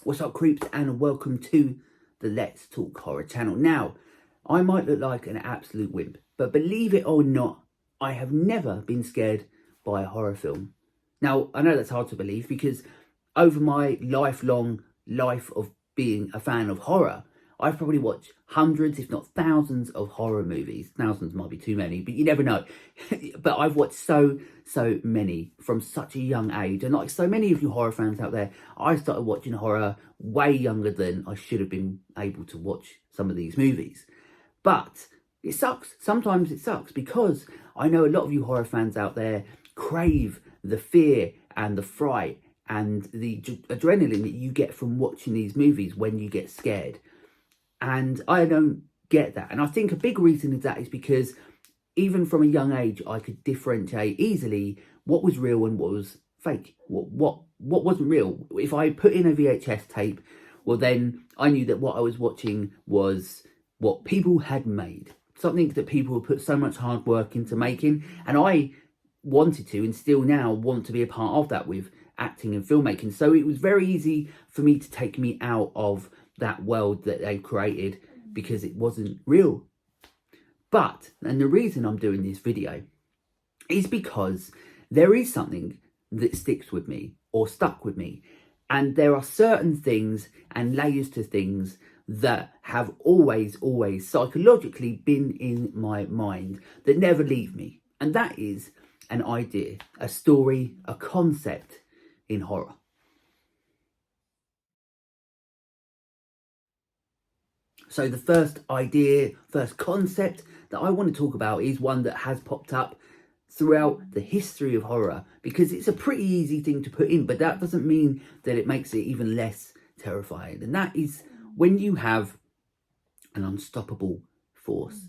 What's up, creeps, and welcome to the Let's Talk Horror channel. Now, I might look like an absolute wimp, but believe it or not, I have never been scared by a horror film. Now, I know that's hard to believe because over my lifelong life of being a fan of horror, I've probably watched hundreds, if not thousands, of horror movies. Thousands might be too many, but you never know. But I've watched so many from such a young age. And like so many of you horror fans out there, I started watching horror way younger than I should have been able to watch some of these movies. But it sucks. Sometimes it sucks because I know a lot of you horror fans out there crave the fear and the fright and the adrenaline that you get from watching these movies when you get scared. And I don't get that. And I think a big reason of that is because even from a young age, I could differentiate easily what was real and what was fake. What wasn't real. If I put in a VHS tape, well, then I knew that what I was watching was what people had made. Something that people had put so much hard work into making. And I wanted to, and still now want to be a part of that with acting and filmmaking. So it was very easy for me to take me out of that world that they created because it wasn't real. But, and the reason I'm doing this video is because there is something that sticks with me or stuck with me. And there are certain things and layers to things that have always psychologically been in my mind that never leave me. And that is an idea, a story, a concept in horror. So the first idea, first concept that I want to talk about is one that has popped up throughout the history of horror because it's a pretty easy thing to put in, but that doesn't mean that it makes it even less terrifying. And that is when you have an unstoppable force.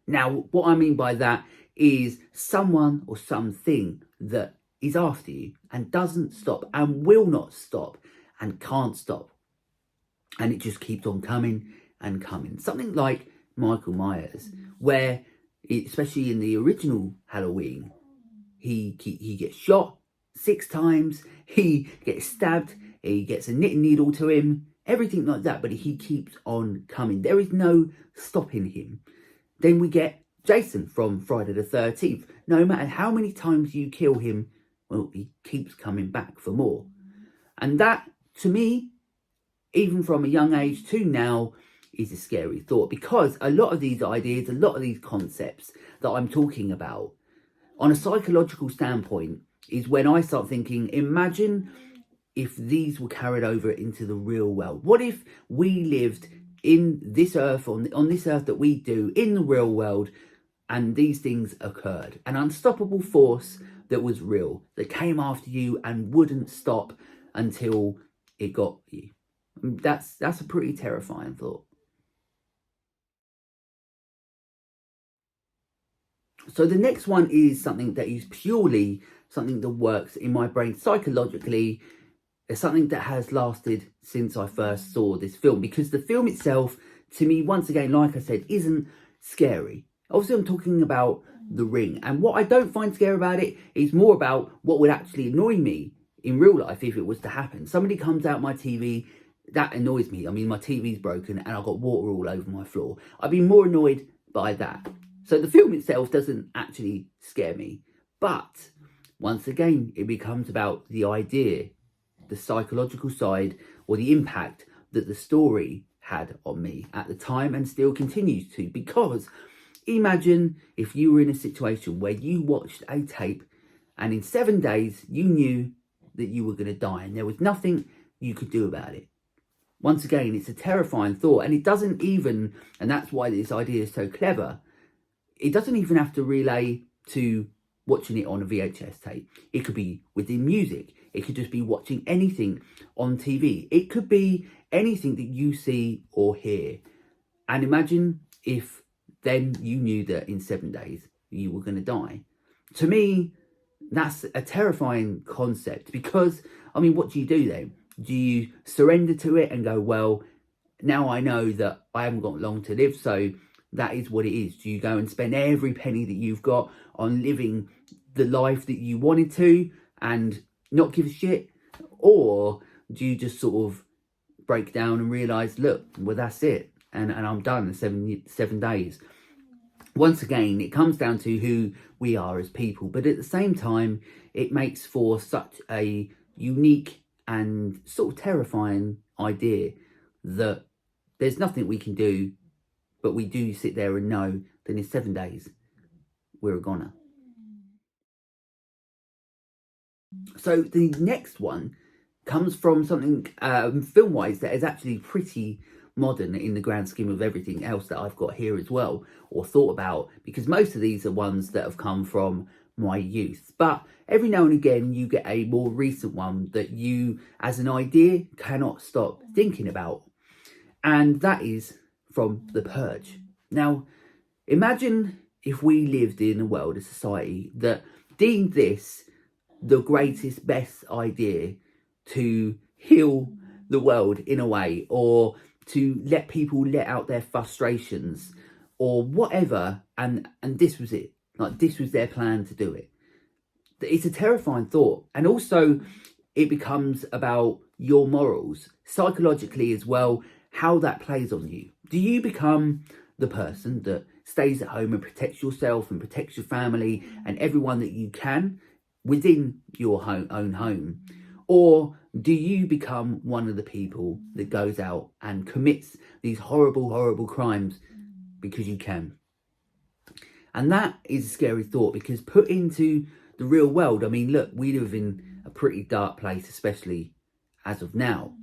Now, what I mean by that is someone or something that is after you and doesn't stop and will not stop and can't stop. And it just keeps on coming and coming. Something like Michael Myers, where, especially in the original Halloween, he gets shot 6 times, he gets stabbed, he gets a knitting needle to him, everything like that, but he keeps on coming. There is no stopping him. Then we get Jason from Friday the 13th. No matter how many times you kill him, well, he keeps coming back for more. And that, to me, even from a young age to now, is a scary thought because a lot of these ideas, a lot of these concepts that I'm talking about on a psychological standpoint is when I start thinking, imagine if these were carried over into the real world. What if we lived in this earth, on this earth that we do, in the real world, and these things occurred? An unstoppable force that was real, that came after you and wouldn't stop until it got you. That's a pretty terrifying thought. So the next one is something that is purely something that works in my brain psychologically. It's something that has lasted since I first saw this film, because the film itself, to me, once again, like I said, isn't scary. Obviously, I'm talking about The Ring. And what I don't find scary about it is more about what would actually annoy me in real life if it was to happen. Somebody comes out my TV, that annoys me. I mean, my TV's broken and I've got water all over my floor. I'd be more annoyed by that. So the film itself doesn't actually scare me. But once again, it becomes about the idea, the psychological side, or the impact that the story had on me at the time and still continues to. Because imagine if you were in a situation where you watched a tape and in 7 days you knew that you were going to die and there was nothing you could do about it. Once again, it's a terrifying thought, and it doesn't even, and that's why this idea is so clever, it doesn't even have to relay to watching it on a VHS tape. It could be within music. It could just be watching anything on TV. It could be anything that you see or hear. And imagine if then you knew that in 7 days you were going to die. To me, that's a terrifying concept because, I mean, what do you do then? Do you surrender to it and go, well, now I know that I haven't got long to live, so that is what it is? Do you go and spend every penny that you've got on living the life that you wanted to and not give a shit? Or do you just sort of break down and realise, look, well, that's it. And I'm done in 7 days. Once again, it comes down to who we are as people. But at the same time, it makes for such a unique and sort of terrifying idea that there's nothing we can do, but we do sit there and know that in 7 days, we're a goner. So the next one comes from something film-wise that is actually pretty modern in the grand scheme of everything else that I've got here as well, or thought about, because most of these are ones that have come from my youth. But every now and again you get a more recent one that you, as an idea, cannot stop thinking about. And that is from The Purge. Now, imagine if we lived in a world, a society, that deemed this the greatest, best idea to heal the world in a way, or to let people let out their frustrations, or whatever, and this was it. Like, this was their plan to do it. It's a terrifying thought. And also, it becomes about your morals, psychologically as well, how that plays on you. Do you become the person that stays at home and protects yourself and protects your family and everyone that you can within your own home? Or do you become one of the people that goes out and commits these horrible, horrible crimes because you can? And that is a scary thought, because put into the real world, I mean, look, we live in a pretty dark place, especially as of now.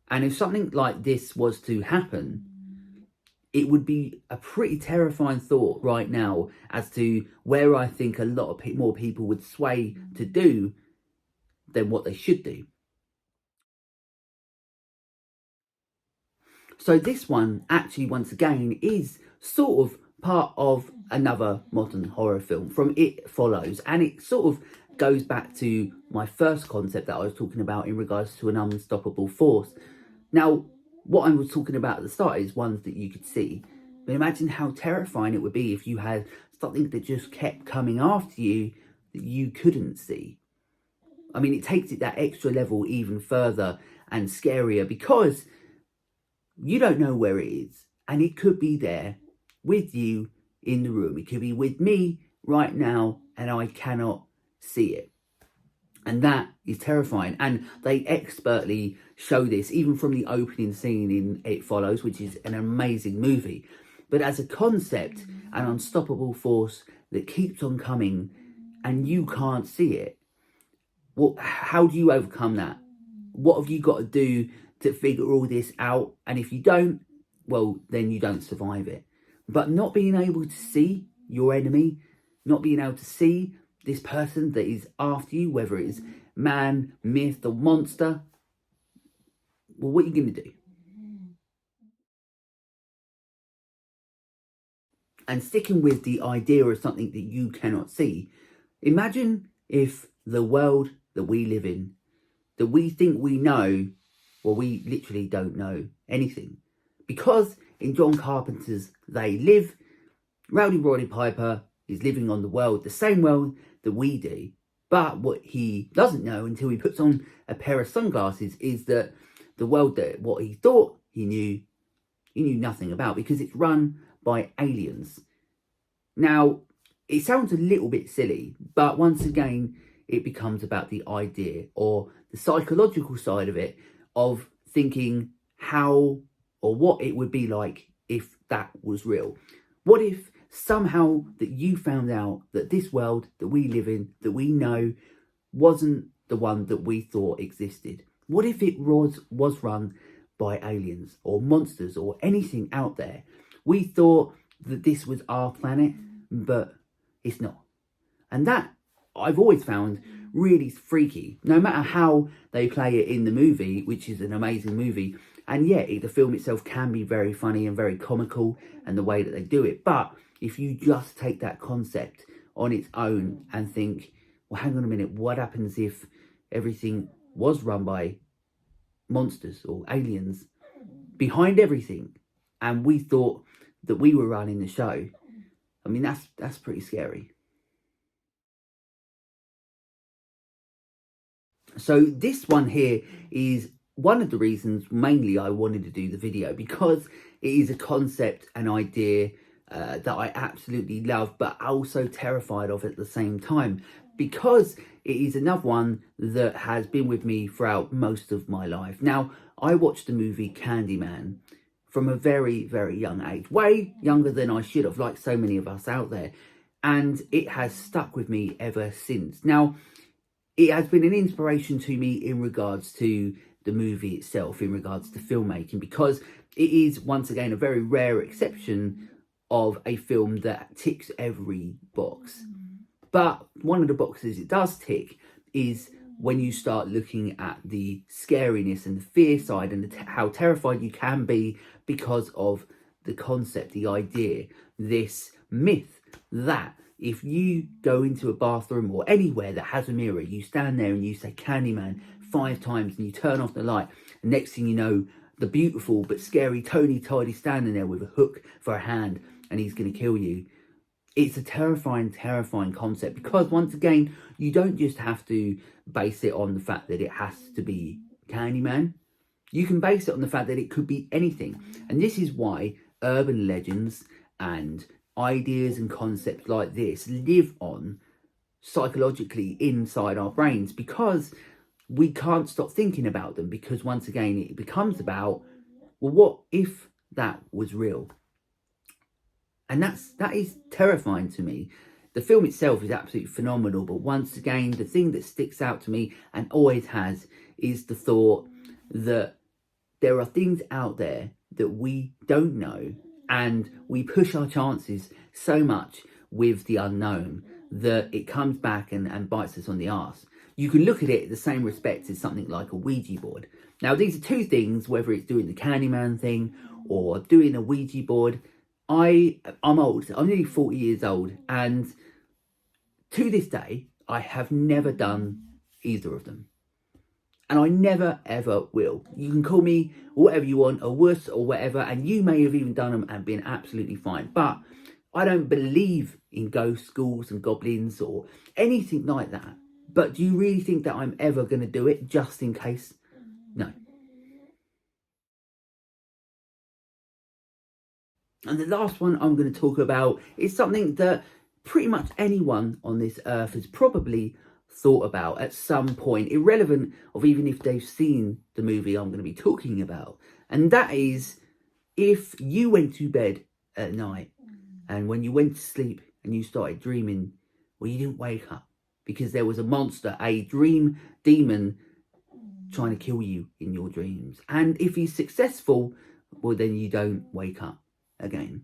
And if something like this was to happen, it would be a pretty terrifying thought right now as to where I think a lot of more people would sway to do than what they should do. So this one actually, once again, is sort of part of another modern horror film from It Follows. And it sort of goes back to my first concept that I was talking about in regards to an unstoppable force. Now, what I was talking about at the start is ones that you could see. But imagine how terrifying it would be if you had something that just kept coming after you that you couldn't see. I mean, it takes it that extra level even further and scarier, because you don't know where it is. And it could be there with you in the room. It could be with me right now and I cannot see it. And that is terrifying. And they expertly show this, even from the opening scene in It Follows, which is an amazing movie. But as a concept, an unstoppable force that keeps on coming and you can't see it. Well, how do you overcome that? What have you got to do to figure all this out? And if you don't, well, then you don't survive it. But not being able to see your enemy, not being able to see this person that is after you, whether it's man, myth, or monster, well, what are you going to do? And sticking with the idea of something that you cannot see, imagine if the world that we live in, that we think we know, well, we literally don't know anything. Because in John Carpenter's They Live, Rowdy Roddy Piper is living on the world, the same world that we do. But what he doesn't know until he puts on a pair of sunglasses is that the world that what he thought he knew nothing about, because it's run by aliens. Now, it sounds a little bit silly, but once again, it becomes about the idea or the psychological side of it, of thinking how or what it would be like if that was real. What if somehow that you found out that this world that we live in, that we know, wasn't the one that we thought existed? What if it was run by aliens or monsters or anything out there? We thought that this was our planet, but it's not. And that I've always found really freaky, no matter how they play it in the movie, which is an amazing movie. And yeah, the film itself can be very funny and very comical, and the way that they do it. But if you just take that concept on its own and think, well, hang on a minute, what happens if everything was run by monsters or aliens behind everything, and we thought that we were running the show? I mean, that's pretty scary. So this one here is one of the reasons mainly I wanted to do the video, because it is a concept, an idea that I absolutely love, but also terrified of at the same time, because it is another one that has been with me throughout most of my life. Now, I watched the movie Candyman from a very, very young age, way younger than I should have, like so many of us out there, and it has stuck with me ever since. Now, it has been an inspiration to me in regards to the movie itself, in regards to filmmaking, because it is, once again, a very rare exception of a film that ticks every box. But one of the boxes it does tick is when you start looking at the scariness and the fear side, and how terrified you can be because of the concept, the idea, this myth that if you go into a bathroom or anywhere that has a mirror, you stand there and you say Candyman 5 times and you turn off the light, and next thing you know, the beautiful but scary Tony Todd is standing there with a hook for a hand and he's going to kill you. It's a terrifying, terrifying concept, because once again, you don't just have to base it on the fact that it has to be Candyman. You can base it on the fact that it could be anything. And this is why urban legends and ideas and concepts like this live on psychologically inside our brains, because we can't stop thinking about them, because once again, it becomes about, well, what if that was real? And that is terrifying to me. The film itself is absolutely phenomenal, but once again, the thing that sticks out to me, and always has, is the thought that there are things out there that we don't know, and we push our chances so much with the unknown that it comes back and bites us on the arse. You can look at it in the same respect as something like a Ouija board. Now, these are two things, whether it's doing the Candyman thing or doing a Ouija board. I'm old, I'm nearly 40 years old, and to this day, I have never done either of them. And I never, ever will. You can call me whatever you want, a wuss or whatever, and you may have even done them and been absolutely fine. But I don't believe in ghosts, ghouls and goblins or anything like that. But do you really think that I'm ever going to do it just in case? No. And the last one I'm going to talk about is something that pretty much anyone on this earth has probably thought about at some point, irrelevant of even if they've seen the movie I'm going to be talking about. And that is, if you went to bed at night and when you went to sleep and you started dreaming, well, you didn't wake up because there was a monster, a dream demon trying to kill you in your dreams. And if he's successful, well, then you don't wake up again.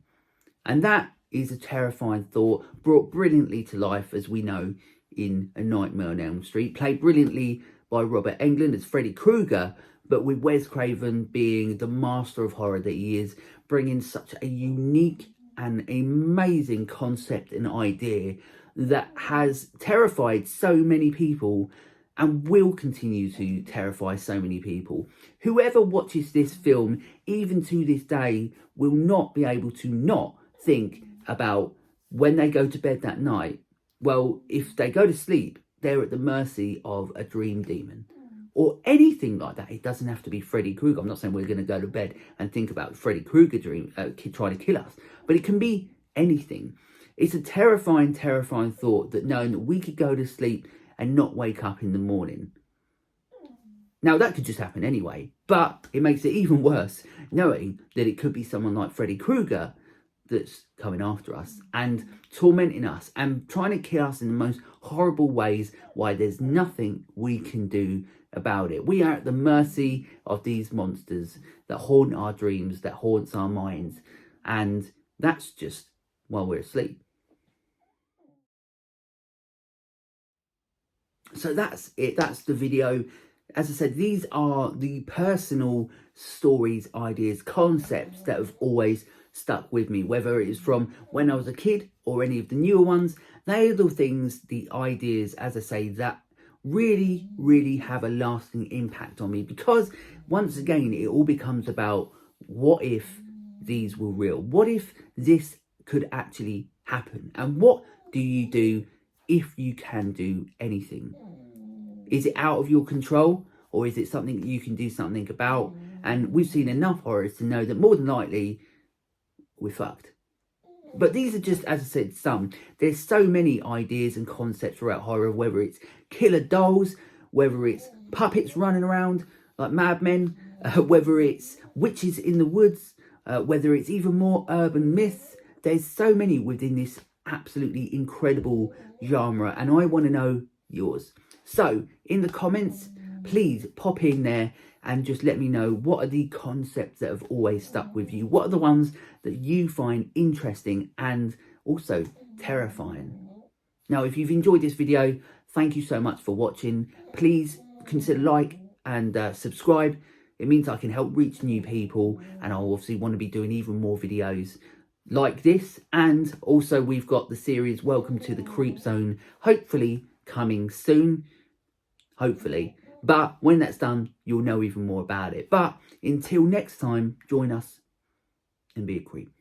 And that is a terrifying thought, brought brilliantly to life, as we know, in A Nightmare on Elm Street, played brilliantly by Robert Englund as Freddy Krueger, but with Wes Craven being the master of horror that he is, bringing such a unique and amazing concept and idea that has terrified so many people and will continue to terrify so many people. Whoever watches this film, even to this day, will not be able to not think about when they go to bed that night. Well, if they go to sleep, they're at the mercy of a dream demon or anything like that. It doesn't have to be Freddy Krueger. I'm not saying we're going to go to bed and think about Freddy Krueger trying to kill us, but it can be anything. It's a terrifying, terrifying thought that knowing that we could go to sleep and not wake up in the morning. Now, that could just happen anyway, but it makes it even worse knowing that it could be someone like Freddy Krueger that's coming after us and tormenting us and trying to kill us in the most horrible ways, why there's nothing we can do about it. We are at the mercy of these monsters that haunt our dreams, that haunts our minds, and that's just while we're asleep. So that's it, that's the video. As I said, these are the personal stories, ideas, concepts that have always stuck with me, whether it is from when I was a kid or any of the newer ones. They are the things, the ideas, as I say, that really, really have a lasting impact on me, because once again, it all becomes about, what if these were real? What if this could actually happen? And what do you do if you can do anything? Is it out of your control? or is it something that you can do something about? And we've seen enough horrors to know that more than likely we're fucked. But these are just, as I said, some. There's so many ideas and concepts throughout horror, whether it's killer dolls, whether it's puppets running around like madmen, whether it's witches in the woods, whether it's even more urban myths. There's so many within this absolutely incredible genre, and I want to know yours. So in the comments, please pop in there and just let me know, what are the concepts that have always stuck with you? What are the ones that you find interesting and also terrifying? Now, if you've enjoyed this video, thank you so much for watching. Please consider like and subscribe. It means I can help reach new people, and I'll obviously want to be doing even more videos like this. And also we've got the series Welcome to the Creep Zone, hopefully coming soon. Hopefully. But when that's done, you'll know even more about it. But until next time, join us and be a creep.